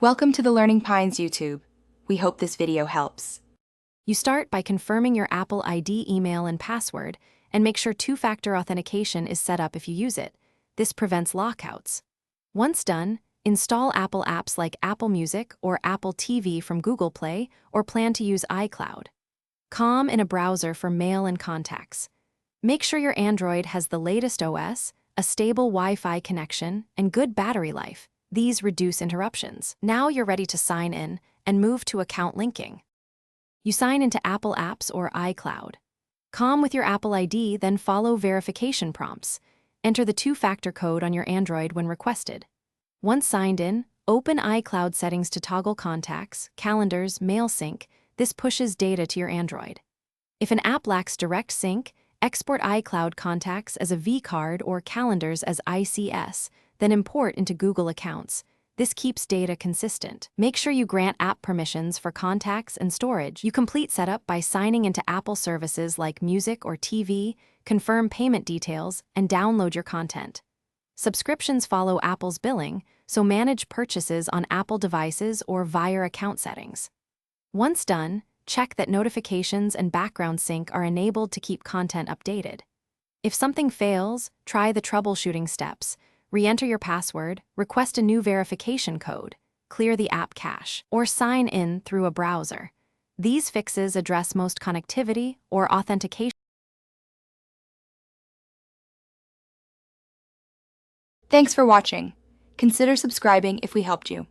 Welcome to the Learning Pines YouTube. We hope this video helps. You start by confirming your Apple ID email and password, and make sure two-factor authentication is set up if you use it. This prevents lockouts. Once done, install Apple apps like Apple Music or Apple TV from Google Play, or plan to use iCloud. COM in a browser for mail and contacts. Make sure your Android has the latest OS, a stable Wi-Fi connection, and good battery life. These reduce interruptions. Now you're ready to sign in and move to account linking. You sign into Apple Apps or iCloud. COM with your Apple ID, then follow verification prompts. Enter the two-factor code on your Android when requested. Once signed in, open iCloud settings to toggle contacts, calendars, mail sync. This pushes data to your Android. If an app lacks direct sync, export iCloud contacts as a vCard or calendars as ICS, then import into Google accounts. This keeps data consistent. Make sure you grant app permissions for contacts and storage. You complete setup by signing into Apple services like Music or TV, confirm payment details, and download your content. Subscriptions follow Apple's billing, so manage purchases on Apple devices or via account settings. Once done, check that notifications and background sync are enabled to keep content updated. If something fails, try the troubleshooting steps. Re-enter your password, request a new verification code, clear the app cache, or sign in through a browser. These fixes address most connectivity or authentication. Thanks for watching. Consider subscribing if we helped you.